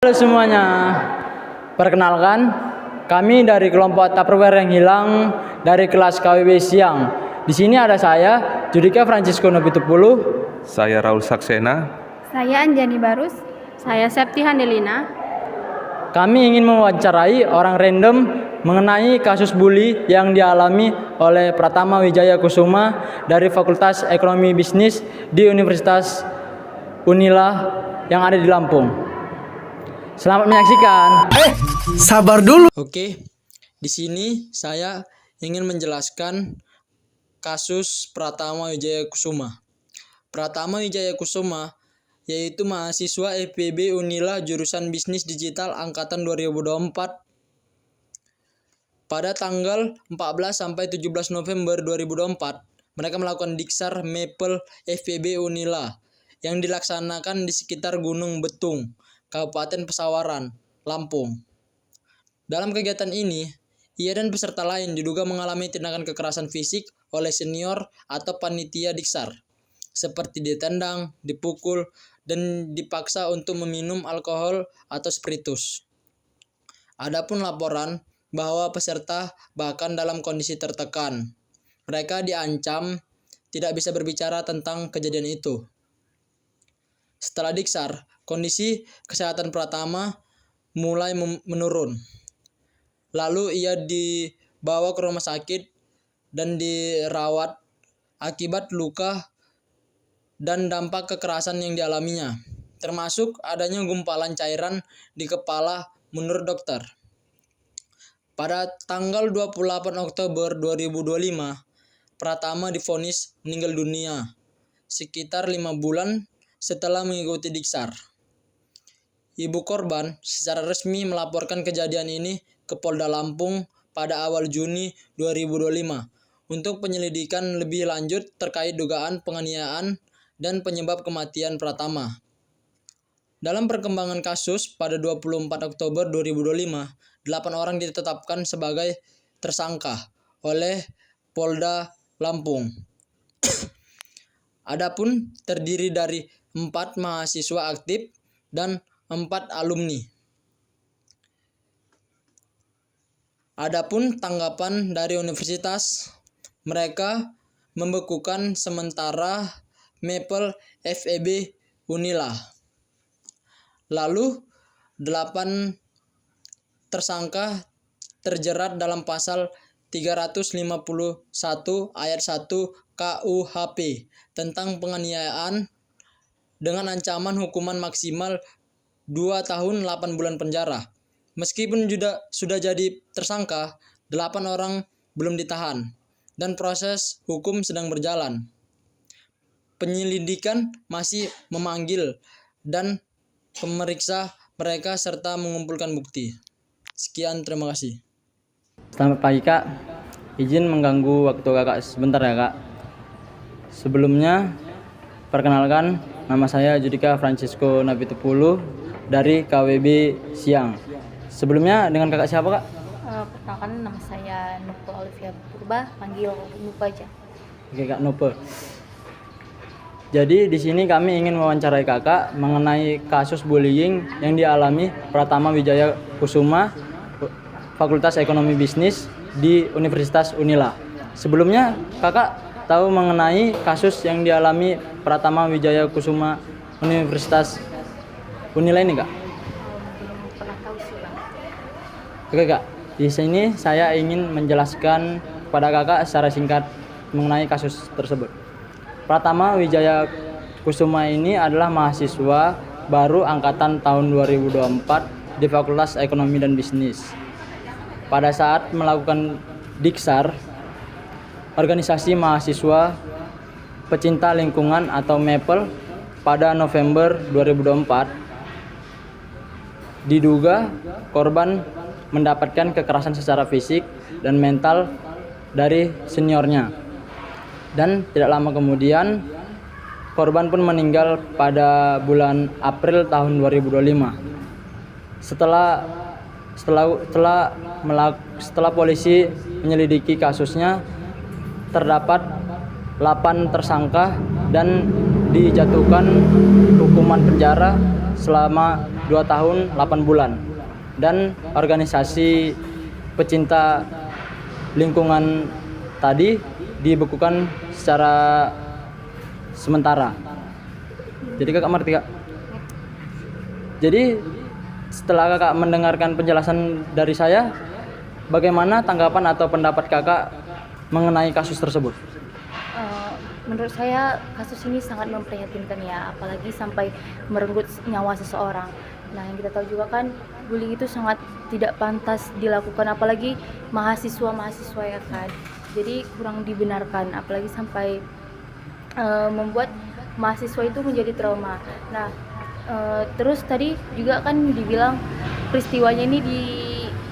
Halo semuanya, perkenalkan kami dari kelompok Tupperware yang hilang dari kelas KWB Siang. Di sini ada saya, Judika Francisco Nobitupulu. Saya Raul Saksena. Saya Anjani Barus. Saya Septi Handelina. Kami ingin mewawancarai orang random mengenai kasus bully yang dialami oleh Pratama Wijaya Kusuma dari Fakultas Ekonomi Bisnis di Universitas Unila yang ada di Lampung. Selamat menyaksikan. Sabar dulu. Oke, di sini saya ingin menjelaskan kasus Pratama Wijaya Kusuma. Pratama Wijaya Kusuma yaitu mahasiswa FEB Unila jurusan Bisnis Digital angkatan 2024 pada tanggal 14 sampai 17 November 2024. Mereka melakukan Diksar Mapel FEB Unila yang dilaksanakan di sekitar Gunung Betung, Kabupaten Pesawaran, Lampung. Dalam kegiatan ini, ia dan peserta lain diduga mengalami tindakan kekerasan fisik oleh senior atau panitia Diksar, seperti ditendang, dipukul, dan dipaksa untuk meminum alkohol atau spiritus. Adapun laporan bahwa peserta bahkan dalam kondisi tertekan. Mereka diancam tidak bisa berbicara tentang kejadian itu. Setelah Diksar, kondisi kesehatan Pratama mulai menurun. Lalu ia dibawa ke rumah sakit dan dirawat akibat luka dan dampak kekerasan yang dialaminya, termasuk adanya gumpalan cairan di kepala menurut dokter. Pada tanggal 28 Oktober 2025, Pratama divonis meninggal dunia sekitar 5 bulan setelah mengikuti Diksar. Ibu korban secara resmi melaporkan kejadian ini ke Polda Lampung pada awal Juni 2025 untuk penyelidikan lebih lanjut terkait dugaan penganiayaan dan penyebab kematian Pratama. Dalam perkembangan kasus pada 24 Oktober 2025, 8 orang ditetapkan sebagai tersangka oleh Polda Lampung. Adapun terdiri dari 4 mahasiswa aktif dan 4 alumni. Adapun tanggapan dari universitas, mereka membekukan sementara Mapel FEB Unila. Lalu 8 tersangka terjerat dalam pasal 351 ayat 1 KUHP tentang penganiayaan dengan ancaman hukuman maksimal 2 tahun 8 bulan penjara. Meskipun sudah jadi tersangka, 8 orang belum ditahan dan proses hukum sedang berjalan. Penyelidikan masih memanggil dan memeriksa mereka serta mengumpulkan bukti. Sekian, terima kasih. Selamat pagi Kak, izin mengganggu waktu Kakak sebentar ya Kak. Sebelumnya, perkenalkan nama saya Judika Francisco Nobitupulu dari KWB Siang. Sebelumnya dengan Kakak siapa Kak? Perkenalkan nama saya Nupa Olivia Purba, panggil Nupa aja. Oke Kak Nupa. Jadi di sini kami ingin mewawancarai Kakak mengenai kasus bullying yang dialami Pratama Wijaya Kusuma, Fakultas Ekonomi Bisnis di Universitas Unila. Sebelumnya Kakak tahu mengenai kasus yang dialami Pratama Wijaya Kusuma Universitas Unila ini Kak? Belum pernah tahu sih Bang. Oke Kak, di sini saya ingin menjelaskan kepada Kakak secara singkat mengenai kasus tersebut. Pratama Wijaya Kusuma ini adalah mahasiswa baru angkatan tahun 2024 di Fakultas Ekonomi dan Bisnis. Pada saat melakukan Diksar, organisasi mahasiswa pecinta lingkungan atau Mapel pada November 2024, diduga korban mendapatkan kekerasan secara fisik dan mental dari seniornya. Dan tidak lama kemudian korban pun meninggal pada bulan April tahun 2025. Setelah polisi menyelidiki kasusnya, terdapat 8 tersangka dan dijatuhkan hukuman penjara selama 2 tahun 8 bulan. Dan organisasi pecinta lingkungan tadi dibekukan secara sementara. Jadi kakak mengerti kak? Jadi setelah kakak mendengarkan penjelasan dari saya, bagaimana tanggapan atau pendapat kakak mengenai kasus tersebut? Menurut saya kasus ini sangat memprihatinkan ya, apalagi sampai merenggut nyawa seseorang. Nah, yang kita tahu juga kan bullying itu sangat tidak pantas dilakukan, apalagi mahasiswa ya kan. Jadi kurang dibenarkan, apalagi sampai membuat mahasiswa itu menjadi trauma. Nah, terus tadi juga kan dibilang peristiwanya ini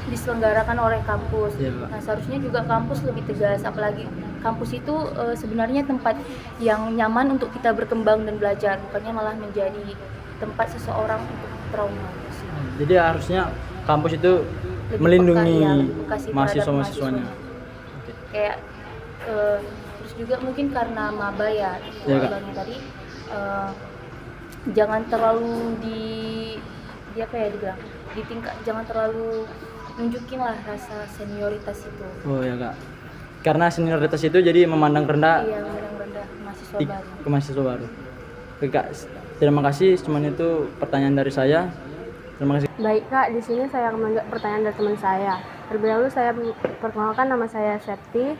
diselenggarakan oleh kampus. Iya, Pak. Nah, seharusnya juga kampus lebih tegas, apalagi kampus itu sebenarnya tempat yang nyaman untuk kita berkembang dan belajar, bukannya malah menjadi tempat seseorang untuk trauma. Jadi harusnya kampus itu Lebih melindungi peka, lebih peka sih terhadap mahasiswa-mahasiswanya. Kayak terus juga mungkin karena maba ya, itu Iya, Kak. abangnya tadi jangan terlalu dibilang di tingkat, jangan terlalu nunjukin lah rasa senioritas itu. Oh ya kak, karena senioritas itu jadi memandang rendah Iya, memandang rendah mahasiswa baru. ke mahasiswa baru. Oke kak, terima kasih. Cuman itu pertanyaan dari saya. Terima kasih. Baik kak, di sini saya akan menjawab pertanyaan dari teman saya. Terlebih dahulu saya perkenalkan, nama saya Septi.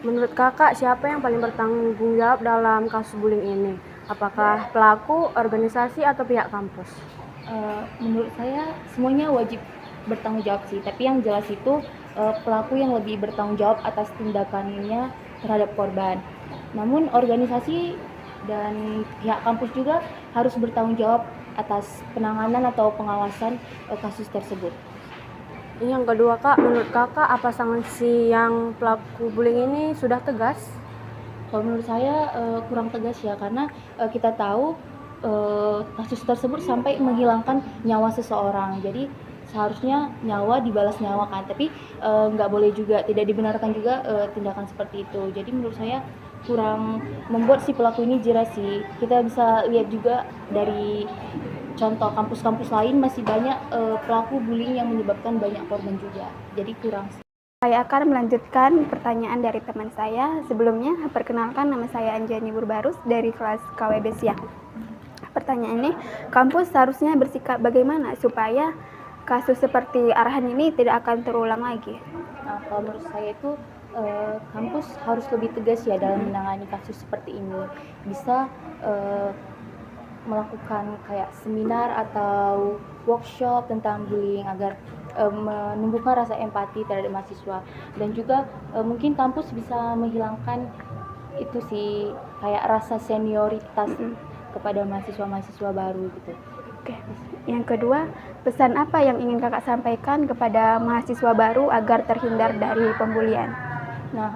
Menurut kakak, siapa yang paling bertanggung jawab dalam kasus bullying ini? Apakah pelaku, organisasi, atau pihak kampus? Menurut saya semuanya wajib bertanggung jawab sih, tapi yang jelas itu pelaku yang lebih bertanggung jawab atas tindakannya terhadap korban. Namun organisasi dan pihak kampus juga harus bertanggung jawab atas penanganan atau pengawasan kasus tersebut. Yang kedua kak, menurut kakak apa sanksi yang pelaku bullying ini sudah tegas? Kalau menurut saya kurang tegas ya, karena kita tahu kasus tersebut sampai menghilangkan nyawa seseorang. Jadi seharusnya nyawa dibalas nyawa kan, tapi nggak boleh juga, tidak dibenarkan juga tindakan seperti itu. Jadi menurut saya kurang membuat si pelaku ini jelas sih. Kita bisa lihat juga dari contoh kampus-kampus lain masih banyak pelaku bullying yang menyebabkan banyak korban juga. Jadi kurang. Saya akan melanjutkan pertanyaan dari teman saya. Sebelumnya, perkenalkan, nama saya Anjani Burbarus dari kelas KWB Siang. Pertanyaannya, kampus seharusnya bersikap bagaimana supaya kasus seperti arahan ini tidak akan terulang lagi? Nah, kalau menurut saya itu kampus harus lebih tegas ya dalam menangani kasus seperti ini. Bisa melakukan kayak seminar atau workshop tentang bullying agar menumbuhkan rasa empati terhadap mahasiswa, dan juga mungkin kampus bisa menghilangkan itu sih kayak rasa senioritas kepada mahasiswa-mahasiswa baru gitu. Oke. Yang kedua, pesan apa yang ingin kakak sampaikan kepada mahasiswa baru agar terhindar dari pembulian? Nah,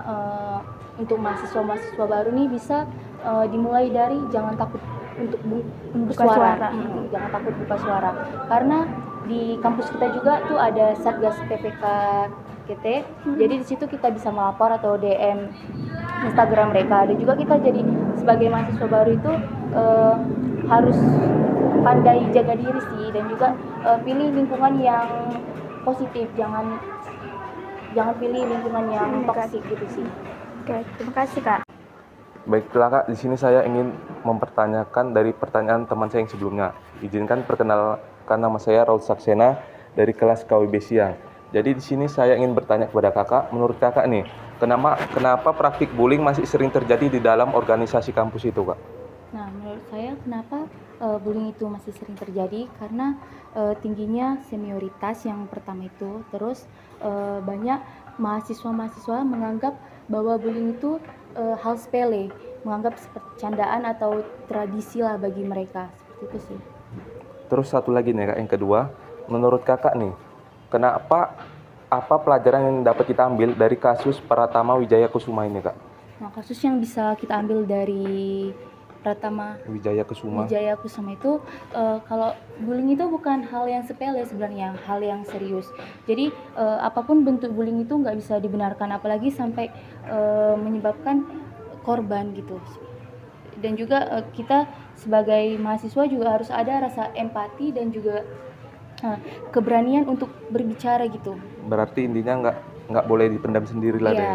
untuk mahasiswa-mahasiswa baru nih bisa dimulai dari jangan takut untuk bersuara. Jangan takut buka suara, karena di kampus kita juga tuh ada Satgas PPK KT. Jadi di situ kita bisa melapor atau DM Instagram mereka. Dan juga kita jadi sebagai mahasiswa baru itu harus pandai jaga diri sih, dan juga pilih lingkungan yang positif, jangan pilih lingkungan yang toksik gitu sih. Oke, terima kasih kak. Baiklah kak, di sini saya ingin mempertanyakan dari pertanyaan teman saya yang sebelumnya. Izinkan perkenalkan, nama saya Raul Saksena dari kelas KWB Siang. Jadi di sini saya ingin bertanya kepada kakak, menurut kakak nih, kenapa praktik bullying masih sering terjadi di dalam organisasi kampus itu kak? Nah, menurut saya kenapa bullying itu masih sering terjadi, karena tingginya senioritas yang pertama itu, terus banyak mahasiswa-mahasiswa menganggap bahwa bullying itu hal sepele, menganggap seperti candaan atau tradisi lah bagi mereka, seperti itu sih. Terus satu lagi nih kak, yang kedua, menurut kakak nih, apa pelajaran yang dapat kita ambil dari kasus Pratama Wijaya Kusuma ini kak? Nah, kasus yang bisa kita ambil dari Pratama Wijaya Kusuma itu kalau bullying itu bukan hal yang sepele sebenarnya, hal yang serius. Jadi apapun bentuk bullying itu nggak bisa dibenarkan, apalagi sampai menyebabkan korban gitu. Dan juga kita sebagai mahasiswa juga harus ada rasa empati dan juga keberanian untuk berbicara gitu. Berarti intinya nggak boleh dipendam sendiri lah Iya. deh.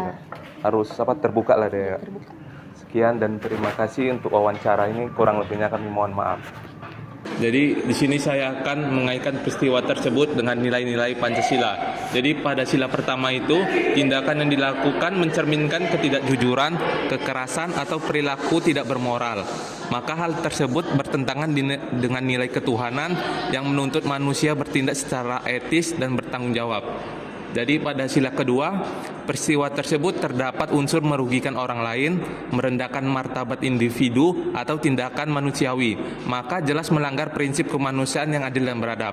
Harus terbuka lah deh. Terbuka. Sekian dan terima kasih untuk wawancara ini. Kurang lebihnya kami mohon maaf. Jadi di sini saya akan mengaitkan peristiwa tersebut dengan nilai-nilai Pancasila. Jadi pada sila pertama itu, tindakan yang dilakukan mencerminkan ketidakjujuran, kekerasan atau perilaku tidak bermoral. Maka hal tersebut bertentangan dengan nilai ketuhanan yang menuntut manusia bertindak secara etis dan bertanggung jawab. Jadi pada sila kedua, peristiwa tersebut terdapat unsur merugikan orang lain, merendahkan martabat individu atau tindakan manusiawi, maka jelas melanggar prinsip kemanusiaan yang adil dan beradab.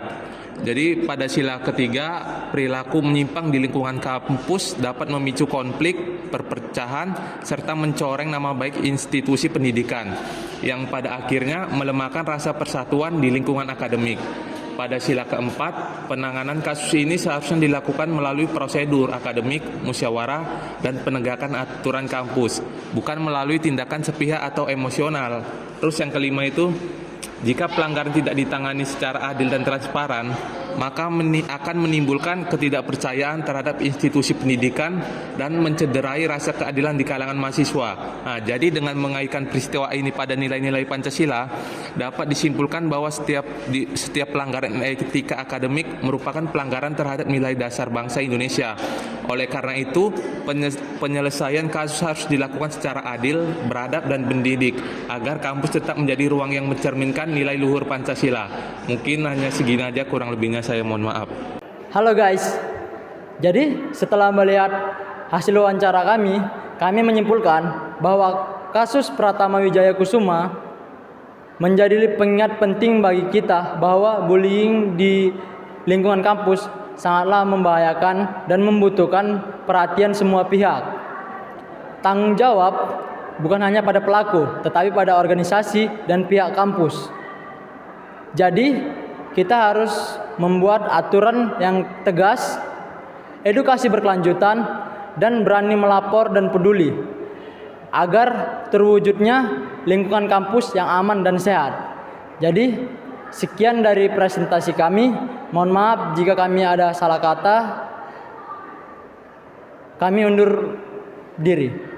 Jadi pada sila ketiga, perilaku menyimpang di lingkungan kampus dapat memicu konflik, perpecahan, serta mencoreng nama baik institusi pendidikan, yang pada akhirnya melemahkan rasa persatuan di lingkungan akademik. Pada sila keempat, penanganan kasus ini seharusnya dilakukan melalui prosedur akademik, musyawarah, dan penegakan aturan kampus, bukan melalui tindakan sepihak atau emosional. Terus yang kelima itu, jika pelanggaran tidak ditangani secara adil dan transparan, maka akan menimbulkan ketidakpercayaan terhadap institusi pendidikan dan mencederai rasa keadilan di kalangan mahasiswa. Nah, jadi dengan mengaitkan peristiwa ini pada nilai-nilai Pancasila, dapat disimpulkan bahwa setiap pelanggaran etika akademik merupakan pelanggaran terhadap nilai dasar bangsa Indonesia. Oleh karena itu, penyelesaian kasus harus dilakukan secara adil, beradab, dan mendidik, agar kampus tetap menjadi ruang yang mencerminkan nilai luhur Pancasila. Mungkin hanya segini aja, kurang lebihnya saya mohon maaf. Halo guys, jadi setelah melihat hasil wawancara kami menyimpulkan bahwa kasus Pratama Wijaya Kusuma menjadi pengingat penting bagi kita bahwa bullying di lingkungan kampus sangatlah membahayakan dan membutuhkan perhatian semua pihak. Tanggung jawab bukan hanya pada pelaku, tetapi pada organisasi dan pihak kampus. Jadi, kita harus membuat aturan yang tegas, edukasi berkelanjutan, dan berani melapor dan peduli, agar terwujudnya lingkungan kampus yang aman dan sehat. Jadi, sekian dari presentasi kami. Mohon maaf jika kami ada salah kata. Kami undur diri.